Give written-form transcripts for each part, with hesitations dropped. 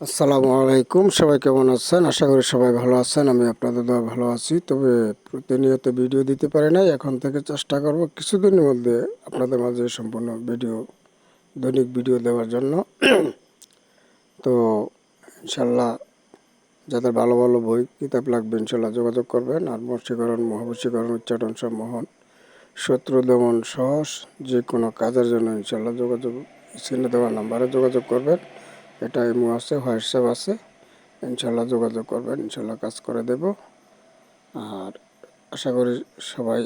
আসসালামু আলাইকুম, সবাই কেমন আছেন? আশা করি সবাই ভালো আছেন। আমি আপনাদের দোয়া ভালো আছি। তবে প্রতিনিয়ত ভিডিও দিতে পারি নাই, এখন থেকে চেষ্টা করব কিছুদিনের মধ্যে আপনাদের মাঝে সম্পূর্ণ দৈনিক ভিডিও দেওয়ার জন্য। তো ইনশাল্লাহ যাদের ভালো ভালো বই কিতাব লাগবে ইনশাল্লাহ যোগাযোগ করবেন। আর বশীকরণ, মহাবশীকরণ, উচ্চাটন সম্মোহন, শত্রু দমন সহজ যে কোনো কাজের জন্য ইনশাল্লাহ স্ক্রিনে দেওয়া নাম্বারে যোগাযোগ করবেন। এটা ইমো আছে, হোয়াটসঅ্যাপ আছে, ইনশাল্লাহ যোগাযোগ করবেন, ইনশাল্লাহ কাজ করে দেব। আর আশা করি সবাই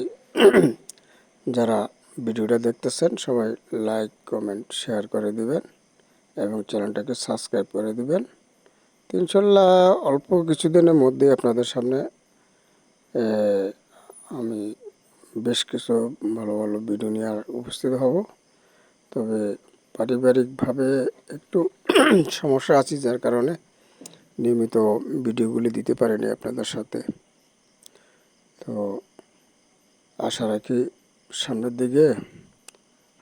যারা ভিডিওটা দেখতেছেন সবাই লাইক, কমেন্ট, শেয়ার করে দিবেন এবং চ্যানেলটাকে সাবস্ক্রাইব করে দিবেন। তো ইনশাল্লাহ অল্প কিছুদিনের মধ্যেই আপনাদের সামনে আমি বেশ কিছু ভালো ভালো ভিডিও নিয়ে উপস্থিত হব। তবে পারিবারিকভাবে একটু সমস্যা আছে, যার কারণে নিয়মিত ভিডিওগুলি দিতে পারিনি আপনাদের সাথে। তো আশা রাখি সামনের দিকে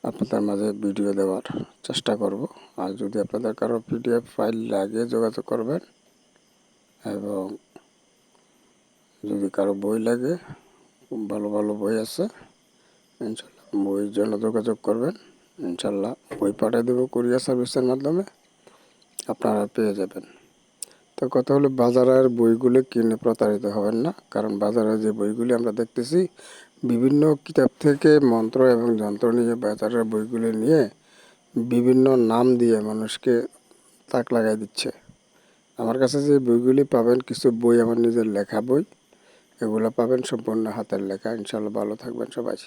আপনাদের মাঝে ভিডিও দেওয়ার চেষ্টা করব। আর যদি আপনাদের কারো পিডিএফ ফাইল লাগে যোগাযোগ করবেন, এবং যদি কারো বই লাগে, খুব ভালো ভালো বই আছে, ইনশাল্লাহ বইয়ের জন্য যোগাযোগ করবেন। ইনশাল্লাহ বই পাঠিয়ে দেবো কুরিয়ার সার্ভিসের মাধ্যমে, আপনারা পেয়ে যাবেন। তো কথা হলো, বাজারের বইগুলো কিনে প্রতারিত হবেন না, কারণ বাজারে যে বইগুলি আমরা দেখতেছি বিভিন্ন কিতাব থেকে মন্ত্র এবং যন্ত্র নিয়ে বাজারের বইগুলি নিয়ে বিভিন্ন নাম দিয়ে মানুষকে তাক লাগাই দিচ্ছে। আমার কাছে যে বইগুলি পাবেন, কিছু বই আমার নিজের লেখা বই, এগুলো পাবেন সম্পূর্ণ হাতের লেখা। ইনশাল্লাহ ভালো থাকবেন সবাই।